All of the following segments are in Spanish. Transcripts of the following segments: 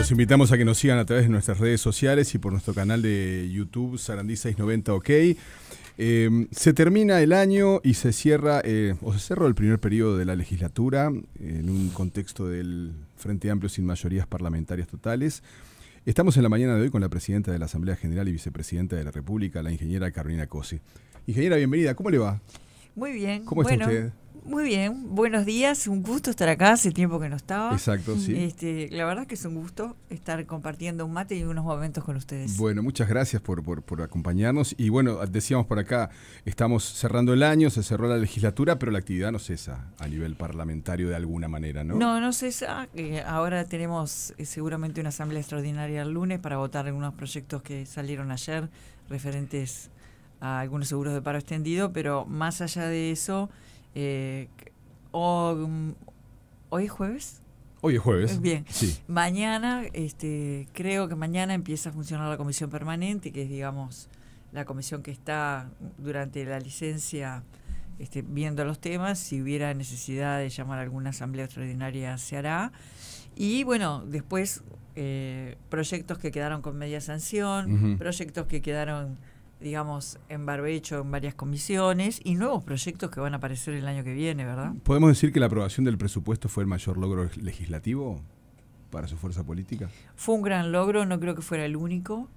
Los invitamos a que nos sigan a través de nuestras redes sociales y por nuestro canal de YouTube, Sarandí 690 OK. Se termina el año y se cierra, o se cerró el primer periodo de la legislatura en un contexto del Frente Amplio sin mayorías parlamentarias totales. Estamos en la mañana de hoy con la presidenta de la Asamblea General y vicepresidenta de la República, la ingeniera Carolina Cose. Ingeniera, bienvenida. ¿Cómo le va? Muy bien. ¿Cómo está usted? Muy bien. Buenos días. Un gusto estar acá. Hace tiempo que no estaba. Exacto, sí. La verdad que es un gusto estar compartiendo un mate y unos momentos con ustedes. Bueno, muchas gracias por acompañarnos. Y bueno, decíamos por acá, estamos cerrando el año, se cerró la legislatura, pero la actividad no cesa a nivel parlamentario de alguna manera, ¿no? No cesa. Ahora tenemos seguramente una asamblea extraordinaria el lunes para votar algunos proyectos que salieron ayer referentes a algunos seguros de paro extendido, pero más allá de eso, ¿hoy es jueves? Hoy es jueves. Bien. Sí. Mañana, creo que mañana empieza a funcionar la comisión permanente, que es, digamos, la comisión que está durante la licencia viendo los temas. Si hubiera necesidad de llamar a alguna asamblea extraordinaria, se hará. Y bueno, después proyectos que quedaron con media sanción, proyectos que quedaron, digamos, en barbecho en varias comisiones y nuevos proyectos que van a aparecer el año que viene, ¿verdad? ¿Podemos decir que la aprobación del presupuesto fue el mayor logro legislativo para su fuerza política? Fue un gran logro, no creo que fuera el único,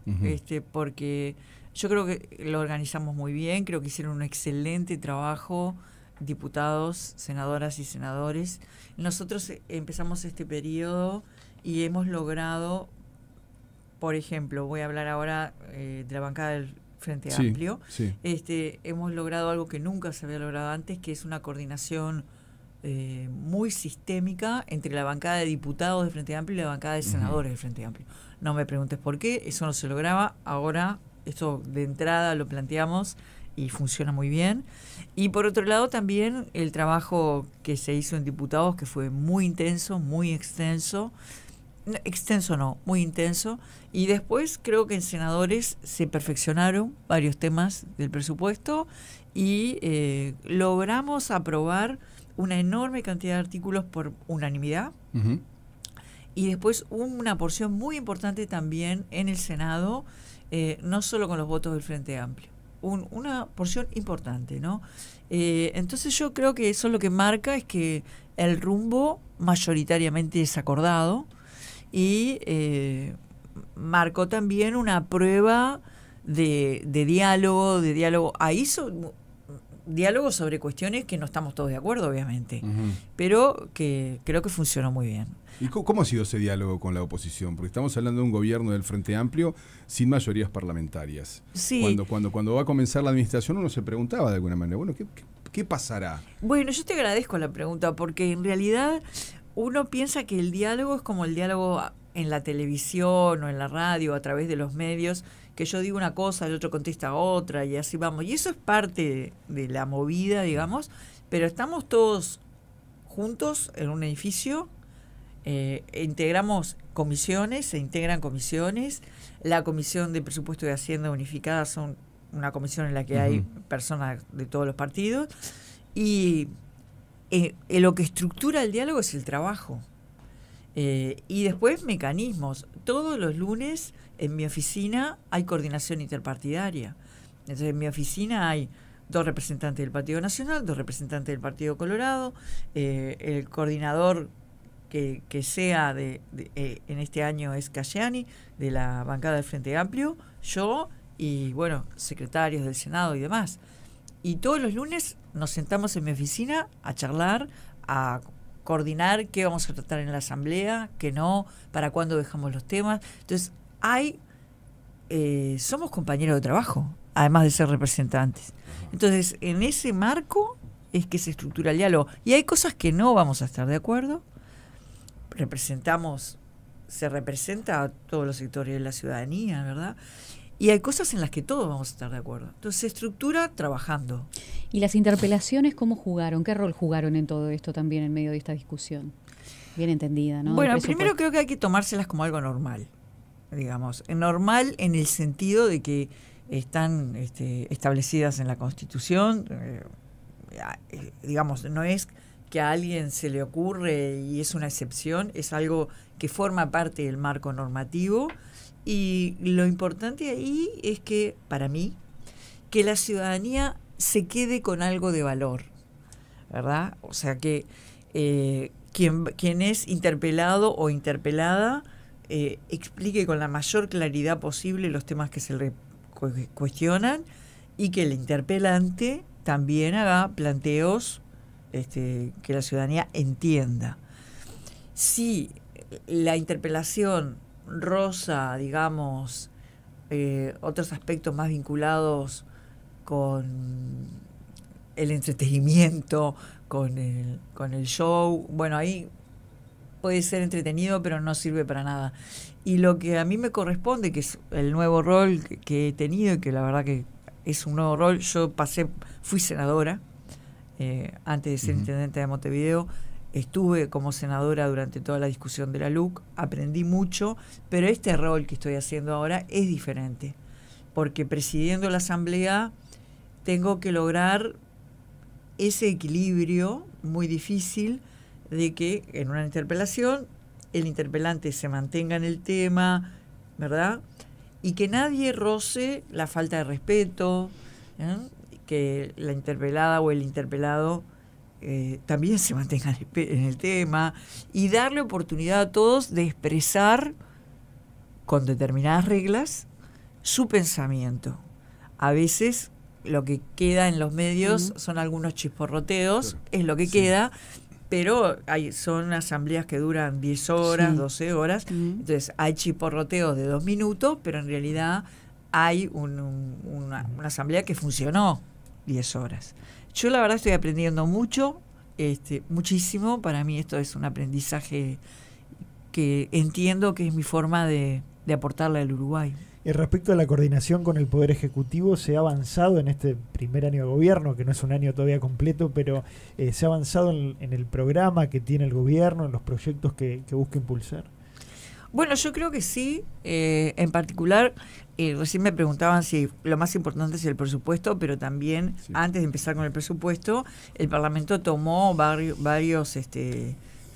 porque yo creo que lo organizamos muy bien, creo que hicieron un excelente trabajo diputados, senadoras y senadores. Nosotros empezamos este periodo y hemos logrado, por ejemplo, voy a hablar ahora de la bancada del Frente Amplio. Sí. Hemos logrado algo que nunca se había logrado antes, que es una coordinación muy sistémica entre la bancada de diputados del Frente Amplio y la bancada de senadores del Frente Amplio. No me preguntes por qué, eso no se lograba. Ahora, esto de entrada lo planteamos y funciona muy bien. Y por otro lado también el trabajo que se hizo en diputados, que fue muy intenso, muy extenso. Muy intenso. Y después creo que en senadores se perfeccionaron varios temas del presupuesto y logramos aprobar una enorme cantidad de artículos por unanimidad. Y después una porción muy importante también en el Senado, no solo con los votos del Frente Amplio. Una porción importante, ¿no? Entonces yo creo que eso lo que marca es que el rumbo mayoritariamente es acordado. Y marcó también una prueba de diálogo, diálogo sobre cuestiones que no estamos todos de acuerdo, obviamente, pero que creo que funcionó muy bien. ¿Y cómo ha sido ese diálogo con la oposición? Porque estamos hablando de un gobierno del Frente Amplio sin mayorías parlamentarias. Sí. Cuando va a comenzar la administración uno se preguntaba de alguna manera, bueno, ¿qué pasará? Bueno, yo te agradezco la pregunta porque en realidad uno piensa que el diálogo es como el diálogo en la televisión o en la radio, a través de los medios, que yo digo una cosa, el otro contesta otra y así vamos. Y eso es parte de la movida, digamos, pero estamos todos juntos en un edificio, integramos comisiones, se integran comisiones. La Comisión de Presupuesto y Hacienda Unificada son una comisión en la que hay personas de todos los partidos y lo que estructura el diálogo es el trabajo. Y después mecanismos. Todos los lunes en mi oficina hay coordinación interpartidaria. Entonces en mi oficina hay 2 representantes del Partido Nacional, 2 representantes del Partido Colorado, el coordinador que sea en este año es Cayani, de la bancada del Frente Amplio, yo y bueno, secretarios del Senado y demás. Y todos los lunes nos sentamos en mi oficina a charlar, a coordinar qué vamos a tratar en la asamblea, qué no, para cuándo dejamos los temas. Entonces, somos compañeros de trabajo, además de ser representantes. Entonces, en ese marco es que se estructura el diálogo. Y hay cosas que no vamos a estar de acuerdo. Se representa a todos los sectores de la ciudadanía, ¿verdad? Y hay cosas en las que todos vamos a estar de acuerdo. Entonces se estructura trabajando. ¿Y las interpelaciones cómo jugaron? ¿Qué rol jugaron en todo esto también en medio de esta discusión? Bien entendida, ¿no? Bueno, primero creo que hay que tomárselas como algo normal, digamos. Normal en el sentido de que están establecidas en la Constitución, digamos, no es que a alguien se le ocurre y es una excepción, es algo que forma parte del marco normativo, y lo importante ahí es que, para mí, que la ciudadanía se quede con algo de valor, ¿verdad? O sea que quien es interpelado o interpelada explique con la mayor claridad posible los temas que se le cuestionan, y que el interpelante también haga planteos que la ciudadanía entienda. Si la interpelación roza, digamos, otros aspectos más vinculados con el entretenimiento, con el show, bueno, ahí puede ser entretenido, pero no sirve para nada. Y lo que a mí me corresponde, que es el nuevo rol que he tenido, y que la verdad que es un nuevo rol, yo fui senadora, antes de ser intendente de Montevideo, estuve como senadora durante toda la discusión de la LUC, aprendí mucho, pero este rol que estoy haciendo ahora es diferente, porque presidiendo la asamblea tengo que lograr ese equilibrio muy difícil de que en una interpelación el interpelante se mantenga en el tema, ¿verdad? Y que nadie roce la falta de respeto, que la interpelada o el interpelado también se mantenga en el tema, y darle oportunidad a todos de expresar con determinadas reglas su pensamiento. A veces lo que queda en los medios son algunos chisporroteos, claro, es lo que queda, pero son asambleas que duran 10 horas, 12 horas, entonces hay chisporroteos de 2 minutos, pero en realidad hay una asamblea que funcionó 10 horas. Yo la verdad estoy aprendiendo mucho, muchísimo. Para mí esto es un aprendizaje que entiendo que es mi forma de aportarle al Uruguay. Y respecto a la coordinación con el Poder Ejecutivo, ¿se ha avanzado en este primer año de gobierno, que no es un año todavía completo, pero se ha avanzado en el programa que tiene el gobierno, en los proyectos que busca impulsar? Bueno, yo creo que sí. En particular, recién me preguntaban si lo más importante es el presupuesto, pero también antes de empezar con el presupuesto, el Parlamento tomó varios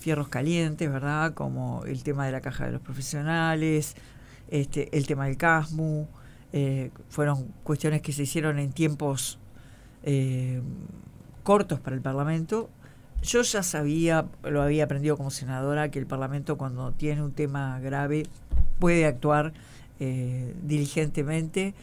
fierros calientes, ¿verdad? Como el tema de la caja de los profesionales, el tema del CASMU, fueron cuestiones que se hicieron en tiempos cortos para el Parlamento. Yo ya sabía, lo había aprendido como senadora, que el Parlamento, cuando tiene un tema grave, puede actuar diligentemente.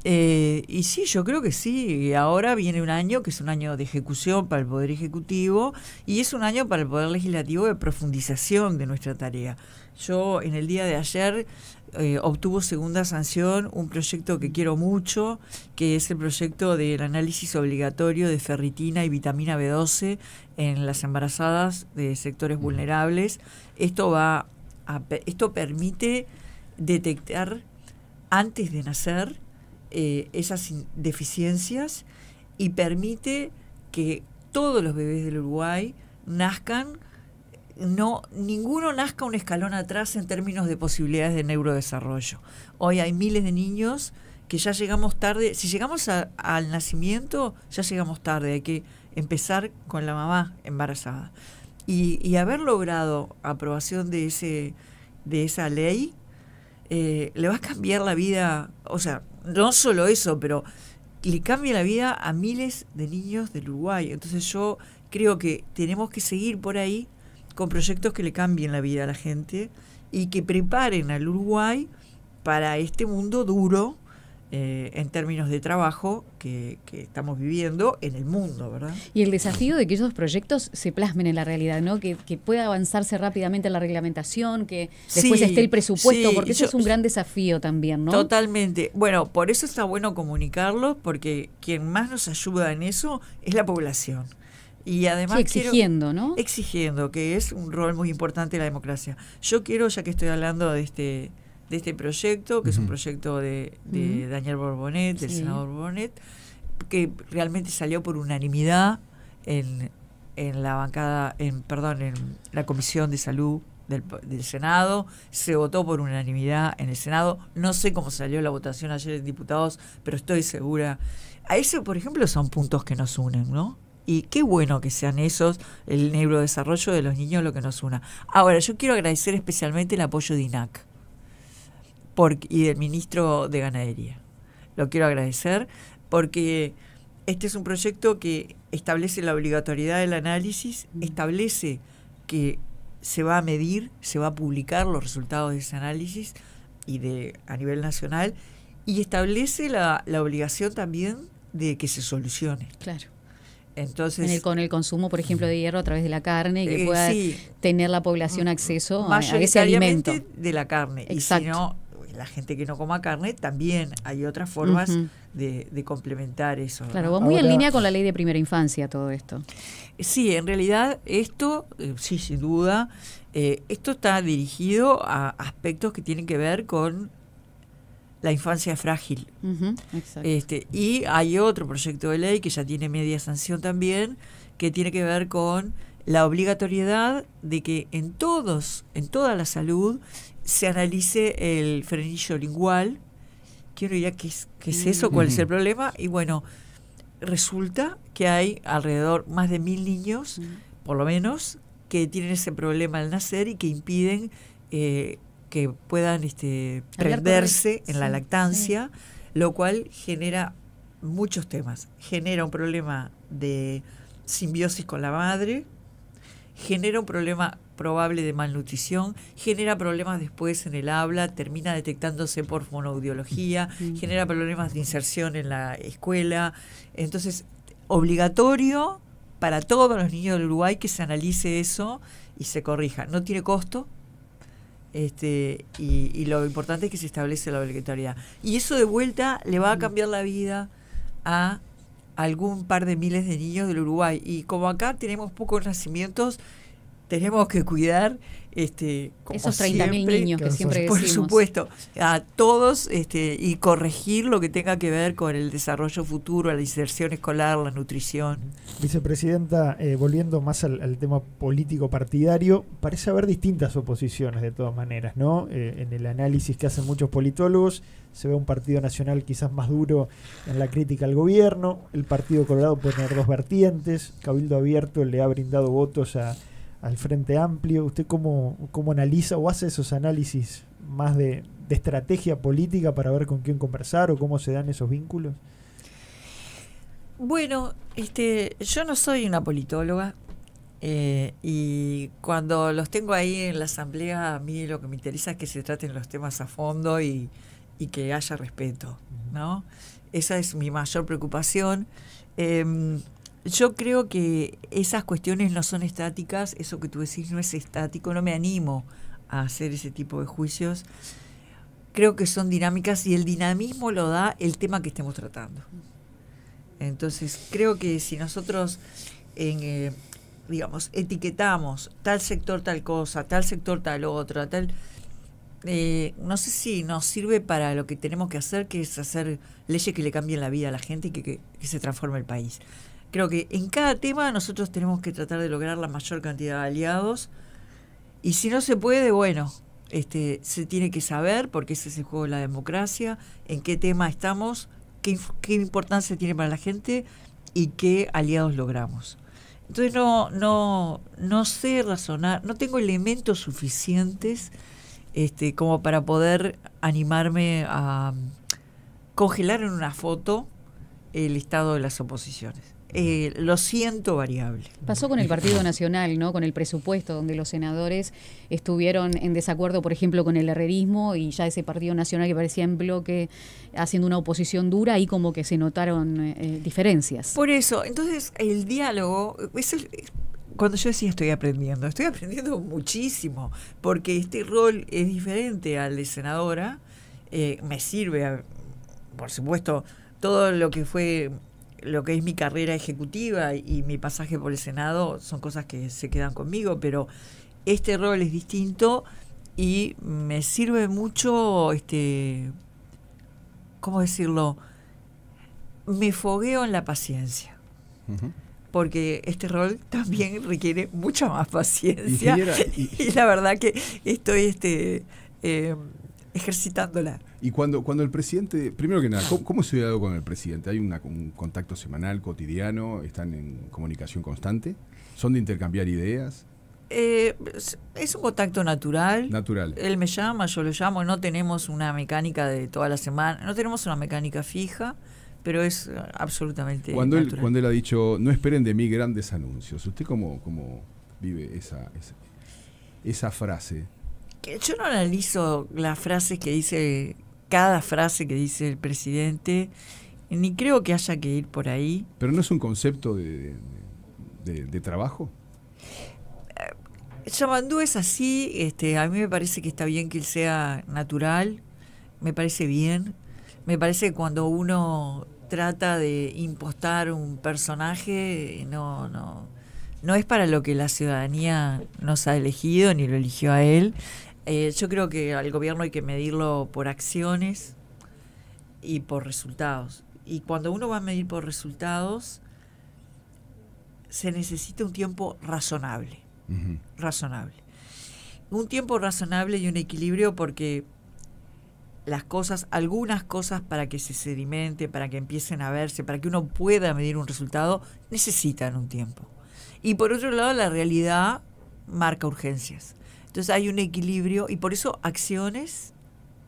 Y sí, yo creo que sí. Ahora viene un año que es un año de ejecución para el Poder Ejecutivo, y es un año para el Poder Legislativo de profundización de nuestra tarea. Yo en el día de ayer obtuvo segunda sanción un proyecto que quiero mucho, que es el proyecto del análisis obligatorio de ferritina y vitamina B12 en las embarazadas de sectores vulnerables. Esto permite detectar antes de nacer esas deficiencias, y permite que todos los bebés del Uruguay nazcan, ninguno nazca un escalón atrás en términos de posibilidades de neurodesarrollo. Hoy hay miles de niños que ya llegamos tarde. Si llegamos al nacimiento, ya llegamos tarde. Hay que empezar con la mamá embarazada. Y haber logrado aprobación de esa ley le va a cambiar la vida. O sea, no solo eso, pero le cambia la vida a miles de niños del Uruguay. Entonces yo creo que tenemos que seguir por ahí con proyectos que le cambien la vida a la gente y que preparen al Uruguay para este mundo duro en términos de trabajo que estamos viviendo en el mundo, ¿verdad? Y el desafío de que esos proyectos se plasmen en la realidad, ¿no? Que pueda avanzarse rápidamente en la reglamentación, que después esté el presupuesto, porque eso es un gran desafío también, ¿no? Totalmente. Bueno, por eso está bueno comunicarlo, porque quien más nos ayuda en eso es la población. Y además exigiendo, ¿no? Exigiendo, que es un rol muy importante de la democracia. Yo quiero, ya que estoy hablando de este proyecto, que es un proyecto de Daniel Borbonet, del senador Borbonet, que realmente salió por unanimidad en la bancada, en la Comisión de Salud del Senado. Se votó por unanimidad en el Senado. No sé cómo salió la votación ayer en diputados, pero estoy segura. A eso, por ejemplo, son puntos que nos unen, ¿no? y qué bueno que sean esos, el neurodesarrollo de los niños, lo que nos una. Ahora, yo quiero agradecer especialmente el apoyo de INAC y del ministro de Ganadería. Lo quiero agradecer porque este es un proyecto que establece la obligatoriedad del análisis, establece que se va a medir, se va a publicar los resultados de ese análisis a nivel nacional, y establece la obligación también de que se solucione. Claro. Entonces, con el consumo, por ejemplo, de hierro a través de la carne, que pueda tener la población acceso a ese alimento. De la carne. Exacto. Y si no, la gente que no coma carne, también hay otras formas de complementar eso. Claro, ¿no? va muy en línea con la ley de primera infancia todo esto. Sí, en realidad esto, sí, sin duda, esto está dirigido a aspectos que tienen que ver con la infancia frágil. Exacto. Y hay otro proyecto de ley que ya tiene media sanción también, que tiene que ver con la obligatoriedad de que en toda la salud se analice el frenillo lingual. Quiero ir a qué es eso, cuál es el problema. Y bueno, resulta que hay alrededor más de 1.000 niños, por lo menos, que tienen ese problema al nacer y que impiden que puedan prenderse en la lactancia, lo cual genera muchos temas. Genera un problema de simbiosis con la madre, genera un problema probable de malnutrición, genera problemas después en el habla, termina detectándose por fonoaudiología, genera problemas de inserción en la escuela. Entonces, obligatorio para todos los niños del Uruguay que se analice eso y se corrija. No tiene costo, y lo importante es que se establece la obligatoriedad. Y eso de vuelta le va a cambiar la vida a algún par de miles de niños del Uruguay. Y como acá tenemos pocos nacimientos, tenemos que cuidar como esos 30.000 niños que siempre decimos. Por supuesto, a todos y corregir lo que tenga que ver con el desarrollo futuro, la inserción escolar, la nutrición. Vicepresidenta, volviendo más al tema político partidario, parece haber distintas oposiciones de todas maneras, ¿no? En el análisis que hacen muchos politólogos se ve un partido nacional quizás más duro en la crítica al gobierno, el Partido Colorado puede tener dos vertientes, Cabildo Abierto le ha brindado votos al Frente Amplio. ¿Usted cómo analiza o hace esos análisis más de estrategia política para ver con quién conversar o cómo se dan esos vínculos? Bueno, yo no soy una politóloga, y cuando los tengo ahí en la asamblea, a mí lo que me interesa es que se traten los temas a fondo y que haya respeto, ¿no? Esa es mi mayor preocupación. Yo creo que esas cuestiones no son estáticas, eso que tú decís no es estático, no me animo a hacer ese tipo de juicios. Creo que son dinámicas y el dinamismo lo da el tema que estemos tratando. Entonces, creo que si nosotros, etiquetamos tal sector tal cosa, tal sector tal otra, no sé si nos sirve para lo que tenemos que hacer, que es hacer leyes que le cambien la vida a la gente y que se transforme el país. Creo que en cada tema nosotros tenemos que tratar de lograr la mayor cantidad de aliados, y si no se puede, bueno, se tiene que saber, porque ese es el juego de la democracia, en qué tema estamos, qué importancia tiene para la gente y qué aliados logramos. Entonces no sé razonar, no tengo elementos suficientes como para poder animarme a congelar en una foto el estado de las oposiciones. Lo siento variable. Pasó con el Partido Nacional, ¿no? Con el presupuesto, donde los senadores estuvieron en desacuerdo, por ejemplo, con el herrerismo, y ya ese Partido Nacional que parecía en bloque haciendo una oposición dura, y como que se notaron diferencias. Por eso, entonces el diálogo, cuando yo decía estoy aprendiendo muchísimo, porque este rol es diferente al de senadora. Me sirve, por supuesto, todo lo que es mi carrera ejecutiva y mi pasaje por el Senado son cosas que se quedan conmigo, pero este rol es distinto y me sirve mucho, ¿cómo decirlo? Me fogueo en la paciencia. Porque este rol también requiere mucha más paciencia. Y la verdad que estoy ejercitándola. Y cuando el presidente, primero que nada, ¿cómo es su diálogo con el presidente? ¿Hay un contacto semanal, cotidiano? ¿Están en comunicación constante? ¿Son de intercambiar ideas? Es un contacto natural. Natural. Él me llama, yo lo llamo. No tenemos una mecánica de toda la semana, no tenemos una mecánica fija, pero es absolutamente natural. Cuando él ha dicho, no esperen de mí grandes anuncios, ¿usted cómo vive esa frase? Yo no analizo las frases que dice, cada frase que dice el presidente, ni creo que haya que ir por ahí. ¿Pero no es un concepto de trabajo? Yamandú es así, a mí me parece que está bien que él sea natural, me parece bien. Me parece que cuando uno trata de impostar un personaje, no es para lo que la ciudadanía nos ha elegido, ni lo eligió a él. Yo creo que al gobierno hay que medirlo por acciones y por resultados. Y cuando uno va a medir por resultados, se necesita un tiempo razonable. Uh-huh. Razonable. Un tiempo razonable y un equilibrio, porque algunas cosas para que se sedimente, para que empiecen a verse, para que uno pueda medir un resultado, necesitan un tiempo. Y por otro lado, la realidad marca urgencias. Entonces hay un equilibrio y por eso acciones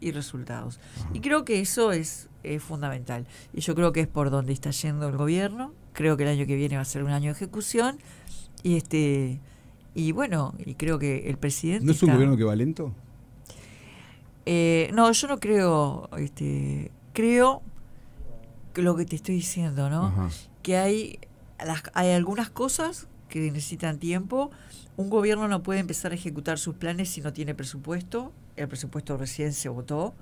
y resultados. Uh-huh. Y creo que eso es fundamental. Y yo creo que es por donde está yendo el gobierno. Creo que el año que viene va a ser un año de ejecución. Y bueno, y creo que el presidente... ¿No es un gobierno que va lento? No, yo no creo, creo que lo que te estoy diciendo, ¿no? Ajá. Que hay algunas cosas que necesitan tiempo. Un gobierno no puede empezar a ejecutar sus planes si no tiene presupuesto. El presupuesto recién se votó.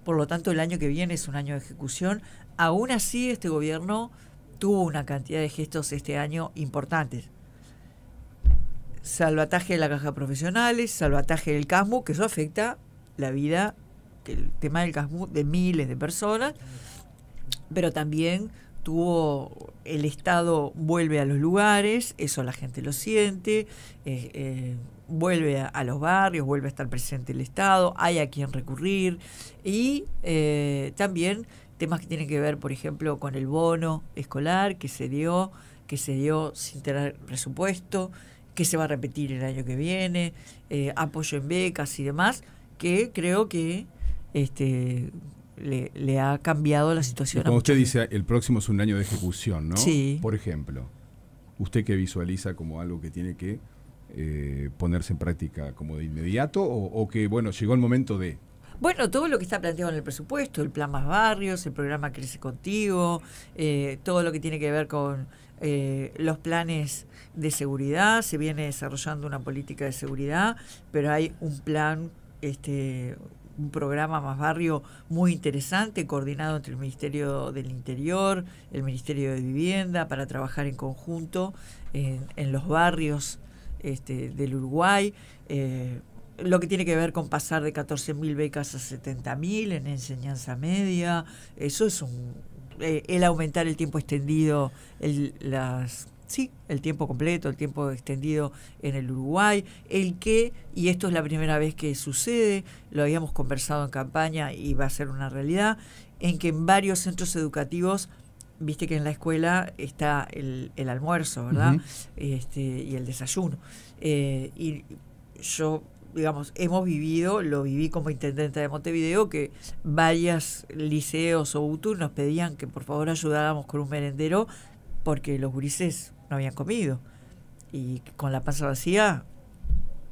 Por lo tanto, el año que viene es un año de ejecución. Aún así, este gobierno tuvo una cantidad de gestos este año importantes. Salvataje de la caja de profesionales, salvataje del CASMU, que eso afecta la vida, el tema del CASMU, de miles de personas, pero también el Estado vuelve a los lugares, eso la gente lo siente, vuelve a los barrios, vuelve a estar presente el Estado, hay a quien recurrir, y también temas que tienen que ver, por ejemplo, con el bono escolar que se dio sin tener presupuesto, que se va a repetir el año que viene, apoyo en becas y demás, que creo que le ha cambiado la situación. Como usted dice, el próximo es un año de ejecución, ¿no? Sí. Por ejemplo, ¿usted qué visualiza como algo que tiene que ponerse en práctica como de inmediato o que, bueno, llegó el momento de...? Bueno, todo lo que está planteado en el presupuesto, el plan Más Barrios, el programa Crece Contigo, todo lo que tiene que ver con los planes de seguridad. Se viene desarrollando una política de seguridad, pero hay un plan, un programa Más Barrio muy interesante, coordinado entre el Ministerio del Interior, el Ministerio de Vivienda, para trabajar en conjunto en los barrios del Uruguay. Lo que tiene que ver con pasar de 14.000 becas a 70.000 en enseñanza media, eso es el aumentar el tiempo extendido, el tiempo completo, el tiempo extendido en el Uruguay, y esto es la primera vez que sucede, lo habíamos conversado en campaña y va a ser una realidad, en que en varios centros educativos, viste que en la escuela está el almuerzo, ¿verdad? Uh-huh. Y el desayuno. Y yo, digamos, lo viví como intendente de Montevideo, que varios liceos o UTU nos pedían que por favor ayudáramos con un merendero porque los gurises no habían comido. Y con la panza vacía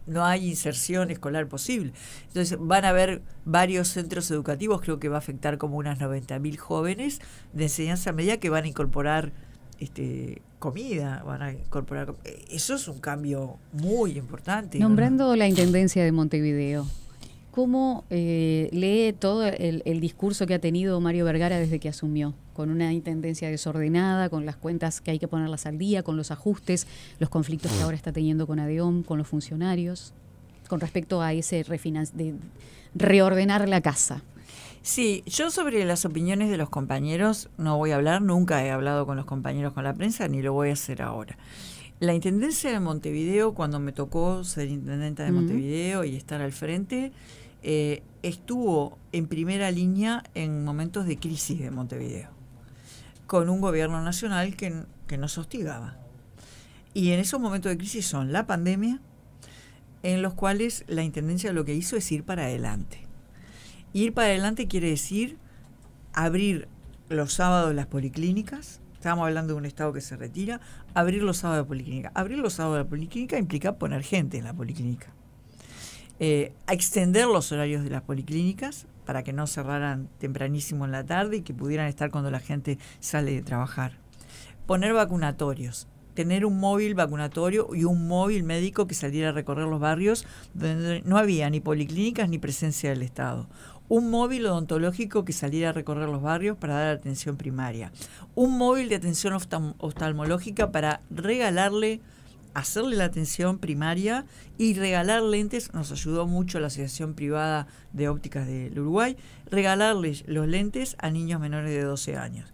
no hay inserción escolar posible. Entonces van a haber varios centros educativos, creo que va a afectar como unas 90.000 jóvenes de enseñanza media que van a incorporar comida, van a incorporar. Eso es un cambio muy importante. Nombrando la Intendencia de Montevideo, ¿cómo lee todo el discurso que ha tenido Mario Vergara desde que asumió? Con una intendencia desordenada, con las cuentas que hay que ponerlas al día, con los ajustes, los conflictos que ahora está teniendo con ADEOM, con los funcionarios, con respecto a ese de reordenar la casa. Sí, yo sobre las opiniones de los compañeros no voy a hablar, nunca he hablado con los compañeros con la prensa, ni lo voy a hacer ahora. La Intendencia de Montevideo, cuando me tocó ser intendenta de Montevideo y estar al frente, estuvo en primera línea en momentos de crisis de Montevideo, con un gobierno nacional que nos hostigaba. Y en esos momentos de crisis son la pandemia, en los cuales la Intendencia lo que hizo es ir para adelante. Ir para adelante quiere decir abrir los sábados las policlínicas. Estábamos hablando de un estado que se retira. Abrir los sábados de policlínica. Abrir los sábados de la policlínica implica poner gente en la policlínica. Extender los horarios de las policlínicas para que no cerraran tempranísimo en la tarde y que pudieran estar cuando la gente sale de trabajar. Poner vacunatorios. Tener un móvil vacunatorio y un móvil médico que saliera a recorrer los barrios donde no había ni policlínicas ni presencia del Estado. Un móvil odontológico que saliera a recorrer los barrios para dar atención primaria. Un móvil de atención oftalmológica para hacerle la atención primaria y regalar lentes. Nos ayudó mucho la Asociación Privada de Ópticas del Uruguay, regalarles los lentes a niños menores de 12 años.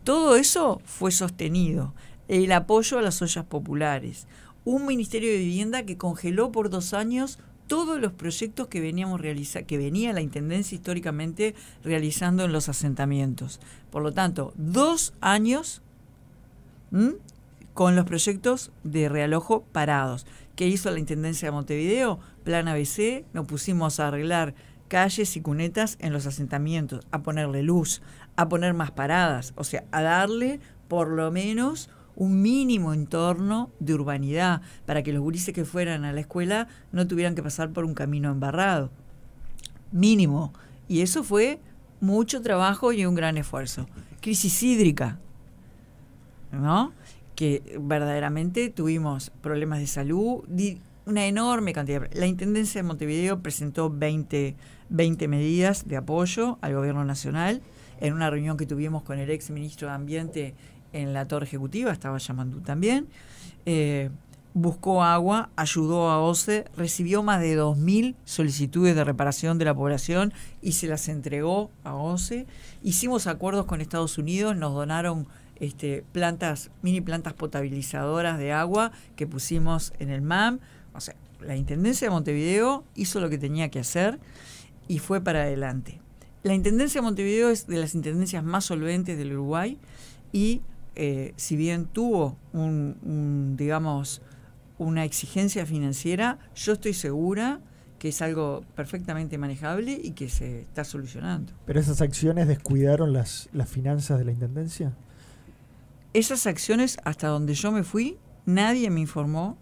Todo eso fue sostenido. El apoyo a las ollas populares, un Ministerio de Vivienda que congeló por 2 años todos los proyectos que venía la Intendencia históricamente realizando en los asentamientos. Por lo tanto, 2 años con los proyectos de realojo parados. ¿Qué hizo la Intendencia de Montevideo? Plan ABC, nos pusimos a arreglar calles y cunetas en los asentamientos, a ponerle luz, a poner más paradas, o sea, a darle por lo menos un mínimo entorno de urbanidad para que los gurises que fueran a la escuela no tuvieran que pasar por un camino embarrado. Mínimo. Y eso fue mucho trabajo y un gran esfuerzo. Crisis hídrica, ¿no? Que verdaderamente tuvimos problemas de salud, una enorme cantidad. La Intendencia de Montevideo presentó 20 medidas de apoyo al gobierno nacional en una reunión que tuvimos con el ex ministro de Ambiente en la Torre Ejecutiva, estaba Yamandú también. Buscó agua, ayudó a OCE, recibió más de 2.000 solicitudes de reparación de la población y se las entregó a OCE. Hicimos acuerdos con Estados Unidos, nos donaron mini plantas potabilizadoras de agua que pusimos en el MAM. O sea, la Intendencia de Montevideo hizo lo que tenía que hacer y fue para adelante. La Intendencia de Montevideo es de las intendencias más solventes del Uruguay y si bien tuvo una exigencia financiera, yo estoy segura que es algo perfectamente manejable y que se está solucionando. ¿Pero esas acciones descuidaron las finanzas de la Intendencia? Esas acciones, hasta donde yo me fui, nadie me informó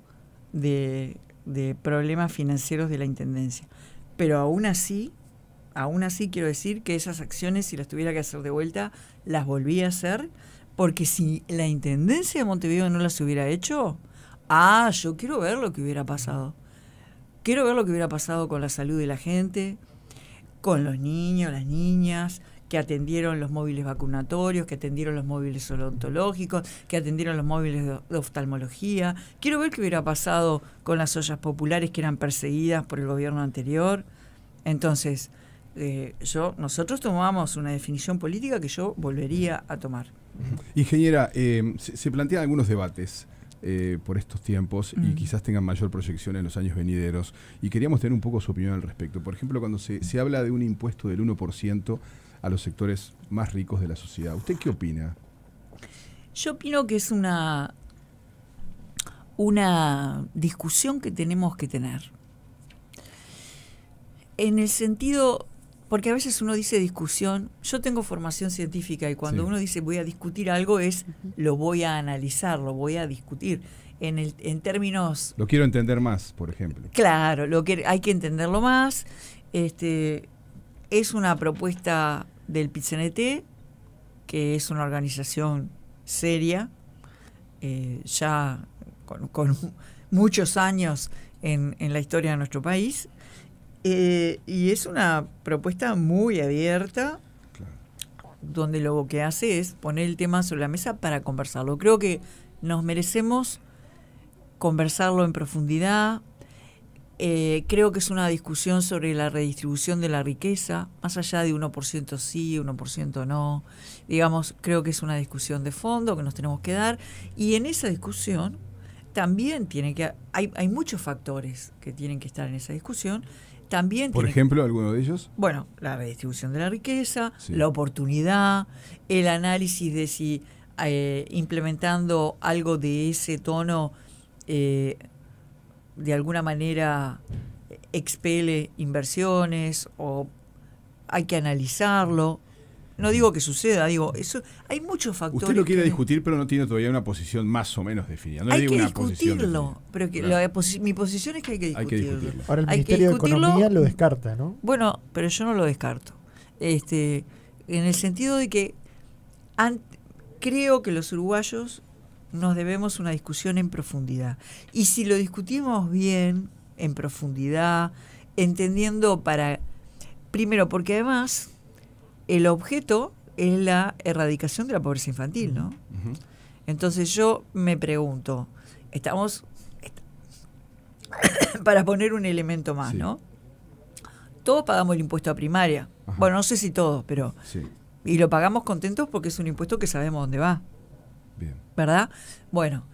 de problemas financieros de la Intendencia. Pero aún así quiero decir que esas acciones, si las tuviera que hacer de vuelta, las volví a hacer, porque si la Intendencia de Montevideo no las hubiera hecho, yo quiero ver lo que hubiera pasado. Quiero ver lo que hubiera pasado con la salud de la gente, con los niños, las niñas, que atendieron los móviles vacunatorios, que atendieron los móviles odontológicos, que atendieron los móviles de oftalmología. Quiero ver qué hubiera pasado con las ollas populares que eran perseguidas por el gobierno anterior. Entonces, nosotros tomamos una definición política que yo volvería a tomar. Ingeniera, se plantean algunos debates por estos tiempos y quizás tengan mayor proyección en los años venideros, y queríamos tener un poco su opinión al respecto. Por ejemplo, cuando se habla de un impuesto del 1% a los sectores más ricos de la sociedad, ¿usted qué opina? Yo opino que es una discusión que tenemos que tener. En el sentido, porque a veces uno dice discusión, yo tengo formación científica y cuando uno dice voy a discutir algo es lo voy a analizar, lo voy a discutir en términos... Lo quiero entender más, por ejemplo. Claro, hay que entenderlo más. Es una propuesta del PIT-CNT, que es una organización seria, ya con muchos años en la historia de nuestro país. Y es una propuesta muy abierta, donde lo que hace es poner el tema sobre la mesa para conversarlo. Creo que nos merecemos conversarlo en profundidad. Creo que es una discusión sobre la redistribución de la riqueza, más allá de 1% sí, 1% no. Digamos, creo que es una discusión de fondo que nos tenemos que dar. Y en esa discusión también hay muchos factores que tienen que estar en esa discusión. también Por ejemplo, alguno de ellos. bueno, la redistribución de la riqueza, Sí. la oportunidad, el análisis de si implementando algo de ese tono de alguna manera expele inversiones o hay que analizarlo. No digo que suceda, digo, eso hay muchos factores. Usted lo quiere que- discutir, pero no tiene todavía una posición más o menos definida. No le hay digo que una posición discutirlo, definida. pero que Claro. mi posición es que hay que Hay que discutirlo. discutirlo. Ahora el Hay que Ministerio de discutirlo. Economía lo descarta, ¿no? Bueno, pero yo no lo descarto. En el sentido de que creo que los uruguayos nos debemos una discusión en profundidad. Y si lo discutimos bien, en profundidad, entendiendo primero, porque además el objeto es la erradicación de la pobreza infantil, ¿no? Ujú. Entonces yo me pregunto, para poner un elemento más, Sí. ¿no? Todos pagamos el impuesto a primaria. Ajá. Bueno, no sé si todos, pero... Sí, Y lo pagamos contentos porque es un impuesto que sabemos dónde va, bien. ¿verdad? Bueno,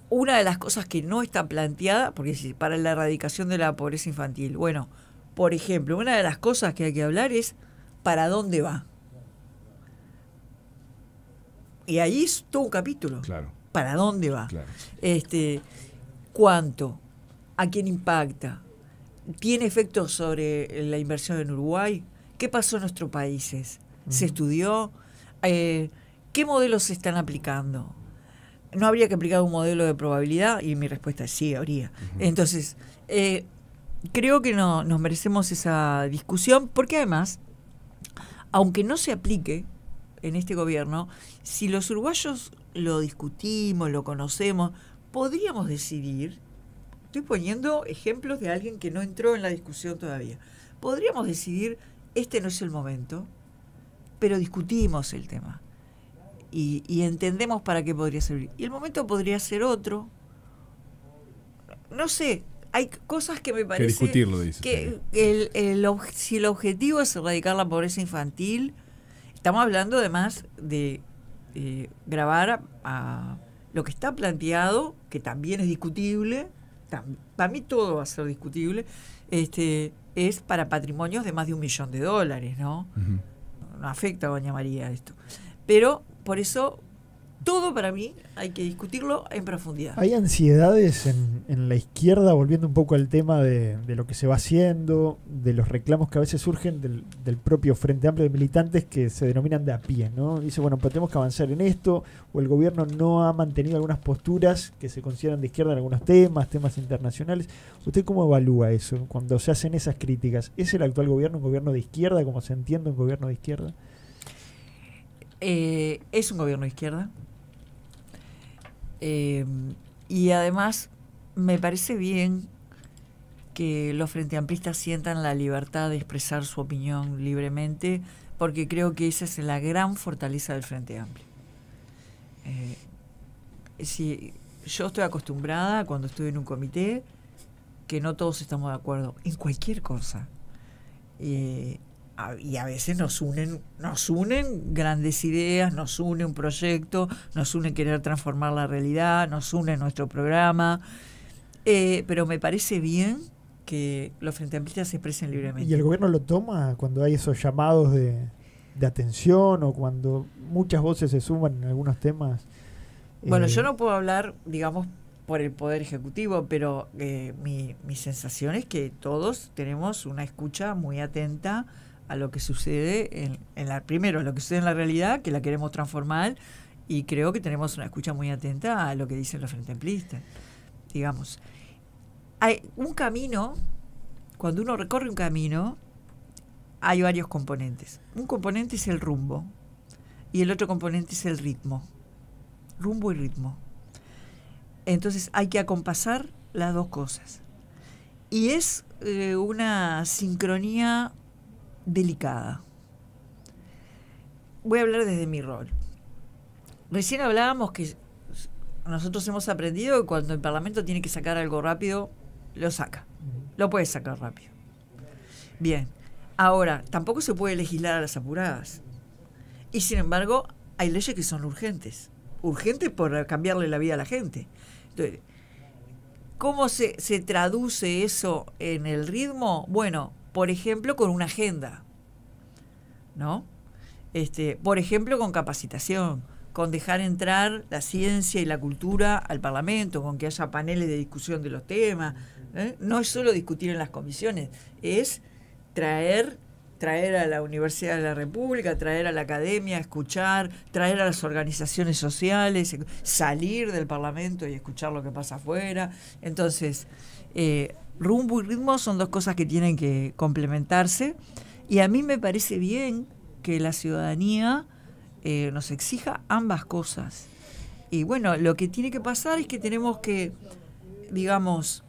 una de las cosas que no está planteada, porque si para la erradicación de la pobreza infantil, bueno, por ejemplo, una de las cosas que hay que hablar es ¿para dónde va? Y ahí es todo un capítulo. Claro, ¿Para dónde va? claro. ¿Cuánto? ¿A quién impacta? ¿Tiene efectos sobre la inversión en Uruguay? ¿Qué pasó en nuestros países? ¿Se estudió? ¿Qué modelos se están aplicando? ¿No habría que aplicar un modelo de probabilidad? Y mi respuesta es sí, habría. Entonces, creo que nos merecemos esa discusión, porque además, aunque no se aplique en este gobierno, si los uruguayos lo discutimos, lo conocemos, podríamos decidir, estoy poniendo ejemplos de alguien que no entró en la discusión todavía, podríamos decidir, este no es el momento, pero discutimos el tema y entendemos para qué podría servir. Y el momento podría ser otro. No sé, hay cosas que me parece discutirlo, dice. que si el objetivo es erradicar la pobreza infantil, estamos hablando además de grabar a lo que está planteado, que también es discutible, para mí todo va a ser discutible, es para patrimonios de más de $1 millón, ¿no? Ujú. No afecta a doña María esto. Pero por eso todo para mí hay que discutirlo en profundidad. Hay ansiedades en la izquierda, volviendo un poco al tema de lo que se va haciendo, de los reclamos que a veces surgen del propio Frente Amplio de militantes que se denominan de a pie, ¿no? Dice, bueno, pues tenemos que avanzar en esto, o el gobierno no ha mantenido algunas posturas que se consideran de izquierda en algunos temas internacionales. ¿Usted cómo evalúa eso cuando se hacen esas críticas? ¿Es el actual gobierno un gobierno de izquierda, como se entiende un gobierno de izquierda? Es un gobierno de izquierda. Y además me parece bien que los frenteamplistas sientan la libertad de expresar su opinión libremente, porque creo que esa es la gran fortaleza del Frente Amplio. Si yo estoy acostumbrada cuando estoy en un comité que no todos estamos de acuerdo en cualquier cosa, y a veces nos unen grandes ideas, nos une un proyecto, nos une querer transformar la realidad, nos une nuestro programa, pero me parece bien que los frenteamplistas se expresen libremente. ¿Y el gobierno lo toma cuando hay esos llamados de atención o cuando muchas voces se suman en algunos temas? Bueno, yo no puedo hablar, digamos, por el Poder Ejecutivo, pero mi sensación es que todos tenemos una escucha muy atenta a lo que sucede primero, a lo que sucede en la realidad, que la queremos transformar, y creo que tenemos una escucha muy atenta a lo que dicen los frenteamplistas. Digamos, hay un camino, cuando uno recorre un camino, hay varios componentes. Un componente es el rumbo, y el otro componente es el ritmo. Rumbo y ritmo. Entonces hay que acompasar las dos cosas. Y es una sincronía delicada. Voy a hablar desde mi rol. Recién hablábamos que nosotros hemos aprendido que cuando el Parlamento tiene que sacar algo rápido, lo saca. Lo puede sacar rápido. Bien. Ahora, tampoco se puede legislar a las apuradas. Y sin embargo, hay leyes que son urgentes. Urgentes por cambiarle la vida a la gente. Entonces, ¿Cómo se traduce eso en el ritmo? Bueno, por ejemplo, con una agenda, ¿no? Por ejemplo, con capacitación, con dejar entrar la ciencia y la cultura al Parlamento, con que haya paneles de discusión de los temas. No es solo discutir en las comisiones, es traer a la Universidad de la República, traer a la academia, escuchar, traer a las organizaciones sociales, salir del Parlamento y escuchar lo que pasa afuera. Entonces, rumbo y ritmo son dos cosas que tienen que complementarse, y a mí me parece bien que la ciudadanía nos exija ambas cosas. Y bueno, lo que tiene que pasar es que tenemos que, digamos,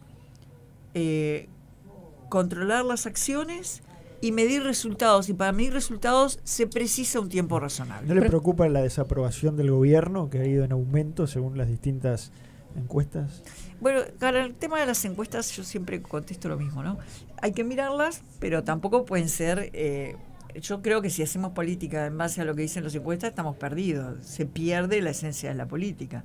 controlar las acciones y medir resultados, y para medir resultados se precisa un tiempo razonable. ¿No le preocupa la desaprobación del gobierno, que ha ido en aumento según las distintas encuestas? Bueno, para el tema de las encuestas yo siempre contesto lo mismo, ¿no? Hay que mirarlas, pero tampoco pueden ser... yo creo que si hacemos política en base a lo que dicen las encuestas, estamos perdidos. Se pierde la esencia de la política.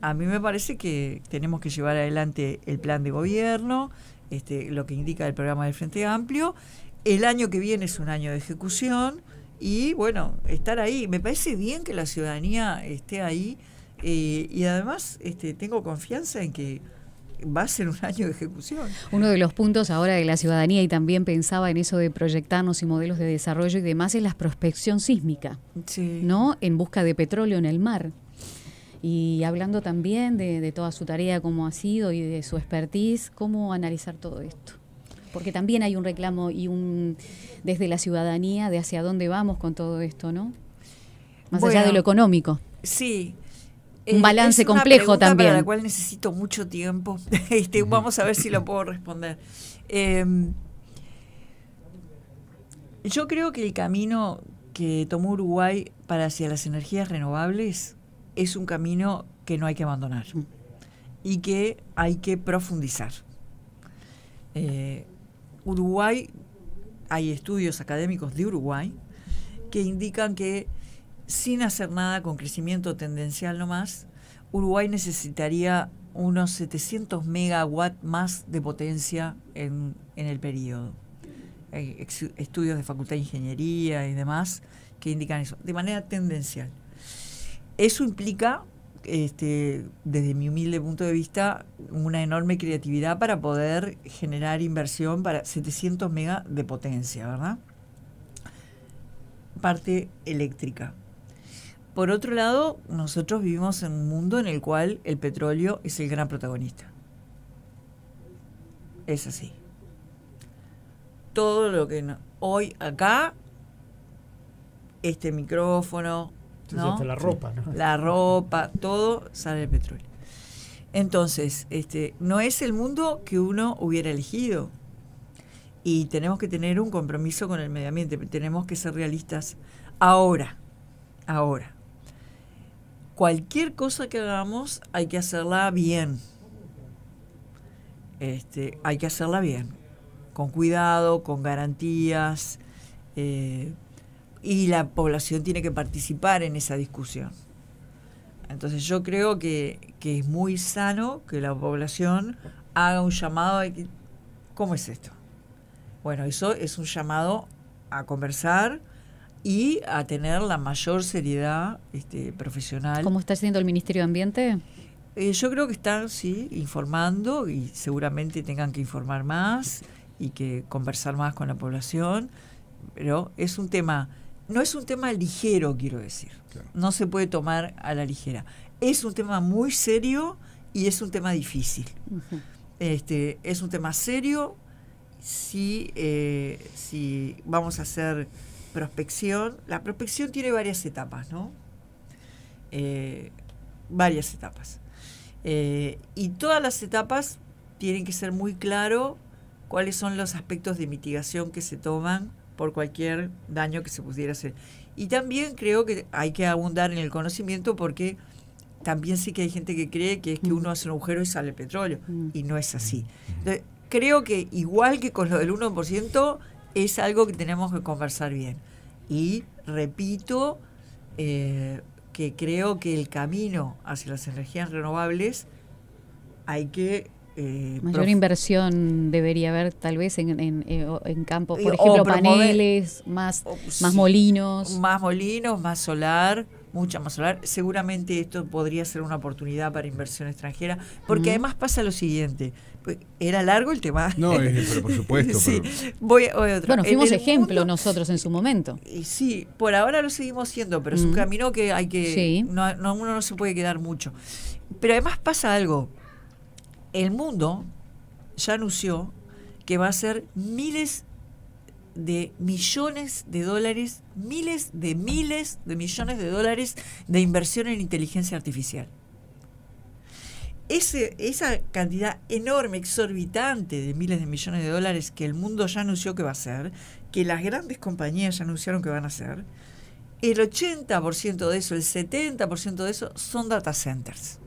A mí me parece que tenemos que llevar adelante el plan de gobierno, lo que indica el programa del Frente Amplio. El año que viene es un año de ejecución y, bueno, estar ahí. Me parece bien que la ciudadanía esté ahí y además tengo confianza en que va a ser un año de ejecución. Uno de los puntos ahora de la ciudadanía, y también pensaba en eso de proyectarnos y modelos de desarrollo y demás, es la prospección sísmica, sí, ¿no? En busca de petróleo en el mar. Y hablando también de toda su tarea, cómo ha sido y de su expertise, ¿cómo analizar todo esto? Porque también hay un reclamo y desde la ciudadanía de hacia dónde vamos con todo esto, ¿no? Más allá de lo económico. Sí. Un balance complejo también. Para la cual necesito mucho tiempo. Vamos a ver si lo puedo responder. Yo creo que el camino que tomó Uruguay para hacia las energías renovables es un camino que no hay que abandonar y que hay que profundizar. Uruguay, hay estudios académicos de Uruguay que indican que sin hacer nada, con crecimiento tendencial nomás, Uruguay necesitaría unos 700 megawatts más de potencia en el periodo. Hay estudios de Facultad de Ingeniería y demás que indican eso, de manera tendencial. Eso implica, desde mi humilde punto de vista, una enorme creatividad para poder generar inversión para 700 megas de potencia, ¿verdad? Parte eléctrica. Por otro lado, nosotros vivimos en un mundo en el cual el petróleo es el gran protagonista. Es así. Todo lo que hoy acá, este micrófono, ¿no? Hasta la ropa, ¿no? La ropa, todo sale del petróleo. Entonces, no es el mundo que uno hubiera elegido. Y tenemos que tener un compromiso con el medio ambiente. Tenemos que ser realistas. Ahora. Cualquier cosa que hagamos hay que hacerla bien. Hay que hacerla bien. Con cuidado, con garantías. Y la población tiene que participar en esa discusión. Entonces yo creo que es muy sano que la población haga un llamado a que, ¿cómo es esto? Bueno, eso es un llamado a conversar y a tener la mayor seriedad profesional. ¿Cómo está haciendo el Ministerio de Ambiente? Yo creo que están, sí, informando y seguramente tengan que informar más y que conversar más con la población, pero es un tema, no es un tema ligero, quiero decir. Claro. No se puede tomar a la ligera. Es un tema muy serio y es un tema difícil. Uh-huh. Es un tema serio si vamos a hacer prospección. La prospección tiene varias etapas, ¿no? Varias etapas. Y todas las etapas tienen que ser muy claro cuáles son los aspectos de mitigación que se toman por cualquier daño que se pudiera hacer. Y también creo que hay que abundar en el conocimiento, porque también sí que hay gente que cree que es que uno hace un agujero y sale petróleo, y no es así. Entonces, creo que igual que con lo del 1%, es algo que tenemos que conversar bien. Y repito que creo que el camino hacia las energías renovables hay que Mayor inversión debería haber tal vez en campos, por o ejemplo, promover- paneles, más molinos. Más molinos, más solar, mucha más solar. Seguramente esto podría ser una oportunidad para inversión extranjera, porque además pasa lo siguiente. Pues, era largo el tema. No, pero por supuesto. Sí, pero- voy a otra. Bueno, fuimos En el ejemplo mundo- nosotros en su momento. Y sí, por ahora lo seguimos siendo, pero es un camino que hay que... Sí. Uno no se puede quedar mucho. Pero además pasa algo. El mundo ya anunció que va a hacer miles de millones de dólares, miles de millones de dólares de inversión en inteligencia artificial. Esa cantidad enorme, exorbitante de miles de millones de dólares que el mundo ya anunció que va a hacer, que las grandes compañías ya anunciaron que van a hacer, el 80% de eso, el 70% de eso son data centers.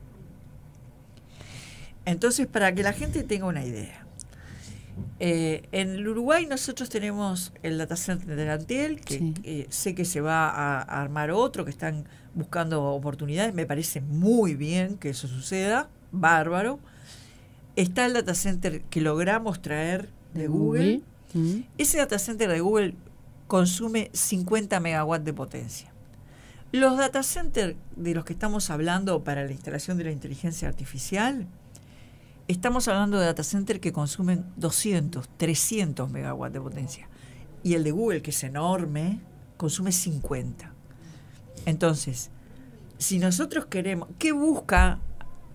Entonces, para que la gente tenga una idea, en el Uruguay nosotros tenemos el data center de Antel, que Sí. sé que se va a armar otro, que están buscando oportunidades, me parece muy bien que eso suceda, bárbaro. Está el data center que logramos traer de Google. Ese data center de Google consume 50 megawatts de potencia. Los data centers de los que estamos hablando para la instalación de la inteligencia artificial, estamos hablando de data centers que consumen 200, 300 megawatts de potencia. Y el de Google, que es enorme, consume 50. Entonces, si nosotros queremos...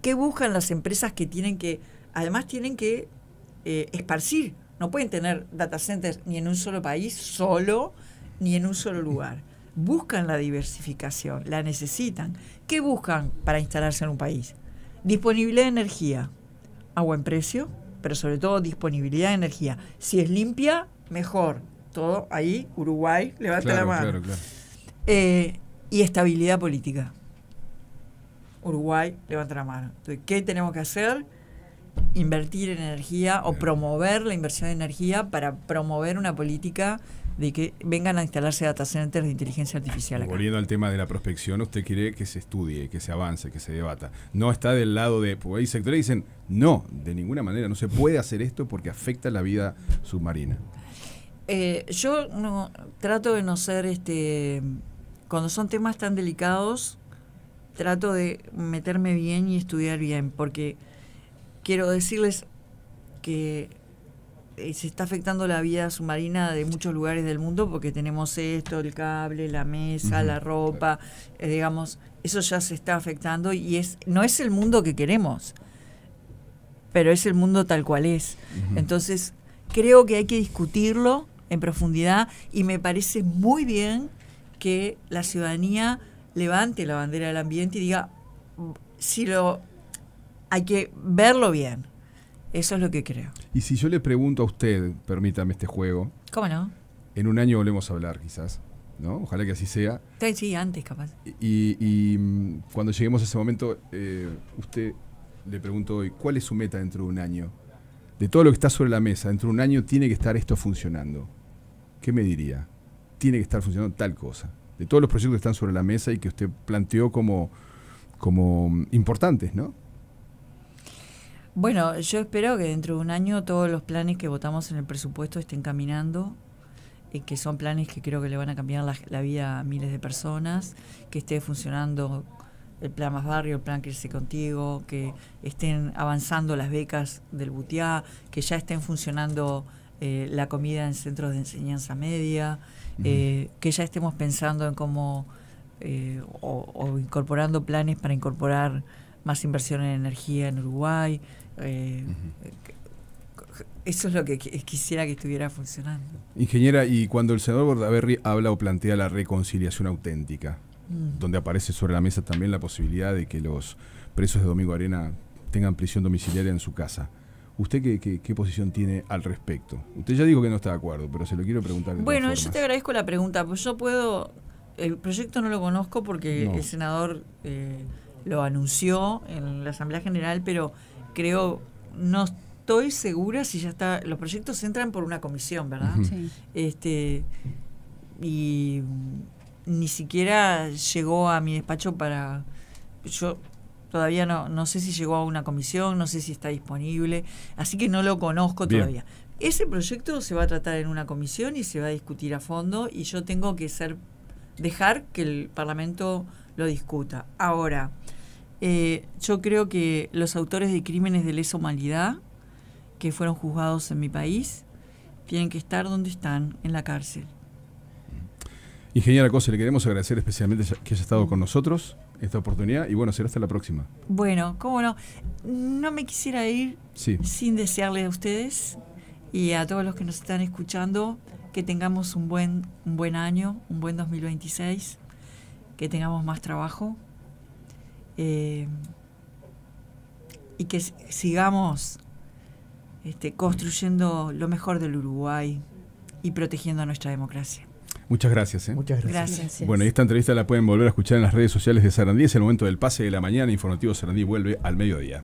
¿Qué buscan las empresas que tienen que... Además tienen que esparcir? No pueden tener data centers ni en un solo país, solo, ni en un solo lugar. Buscan la diversificación, la necesitan. ¿Qué buscan para instalarse en un país? Disponibilidad de energía a buen precio, pero sobre todo disponibilidad de energía. Si es limpia, mejor. Todo ahí, Uruguay, levanta la mano. Claro. Y estabilidad política. Uruguay, levanta la mano. Entonces, ¿qué tenemos que hacer? Invertir en energía o promover la inversión de energía para promover una política de que vengan a instalarse data centers de inteligencia artificial acá. Volviendo al tema de la prospección, usted quiere que se estudie, que se avance, que se debata. No está del lado de... Porque hay sectores que dicen, no, de ninguna manera, no se puede hacer esto porque afecta la vida submarina. Yo trato de no ser... cuando son temas tan delicados, trato de meterme bien y estudiar bien, porque quiero decirles que se está afectando la vida submarina de muchos lugares del mundo, porque tenemos esto, el cable, la mesa, la ropa, digamos, eso ya se está afectando y no es el mundo que queremos, pero es el mundo tal cual es. Entonces, creo que hay que discutirlo en profundidad y me parece muy bien que la ciudadanía levante la bandera del ambiente y diga, hay que verlo bien. Eso es lo que creo. Y si yo le pregunto a usted, permítame este juego, ¿Cómo no? en un año volvemos a hablar quizás, ¿no? Ojalá que así sea. Sí, antes capaz. Y cuando lleguemos a ese momento, usted le pregunto hoy, ¿cuál es su meta dentro de un año? De todo lo que está sobre la mesa, dentro de un año tiene que estar esto funcionando. ¿Qué me diría? Tiene que estar funcionando tal cosa. De todos los proyectos que están sobre la mesa y que usted planteó como importantes, ¿no? Bueno, yo espero que dentro de un año todos los planes que votamos en el presupuesto estén caminando, que son planes que creo que le van a cambiar la vida a miles de personas, que esté funcionando el plan Más Barrio, el plan Crece Contigo, que estén avanzando las becas del BUTIA, que ya estén funcionando la comida en centros de enseñanza media, que ya estemos pensando en cómo o incorporando planes para incorporar más inversión en energía en Uruguay. Eso es lo que quisiera que estuviera funcionando. Ingeniera, y cuando el senador Bordaberry habla o plantea la reconciliación auténtica, donde aparece sobre la mesa también la posibilidad de que los presos de Domingo Arena tengan prisión domiciliaria en su casa, ¿usted qué posición tiene al respecto? Usted ya dijo que no está de acuerdo, pero se lo quiero preguntar de Bueno, todas yo formas. te agradezco la pregunta, pues yo puedo... El proyecto no lo conozco porque el senador lo anunció en la Asamblea General, pero no estoy segura si ya está... Los proyectos entran por una comisión, ¿verdad? Sí. Y ni siquiera llegó a mi despacho para... Yo Todavía no sé si llegó a una comisión, no sé si está disponible, así que no lo conozco Bien. todavía. Ese proyecto se va a tratar en una comisión y se va a discutir a fondo, y yo tengo que dejar que el Parlamento lo discuta. Ahora, yo creo que los autores de crímenes de lesa humanidad que fueron juzgados en mi país tienen que estar donde están, en la cárcel. Ingeniera Cose, le queremos agradecer especialmente que haya estado con nosotros esta oportunidad y bueno, será hasta la próxima. Bueno, cómo no. No me quisiera ir Sí. sin desearles a ustedes y a todos los que nos están escuchando que tengamos un buen año, un buen 2026, que tengamos más trabajo y que sigamos construyendo lo mejor del Uruguay y protegiendo nuestra democracia. Muchas gracias. Muchas gracias. Gracias. Bueno, y esta entrevista la pueden volver a escuchar en las redes sociales de Sarandí. Es el momento del pase de la mañana. Informativo Sarandí vuelve al mediodía.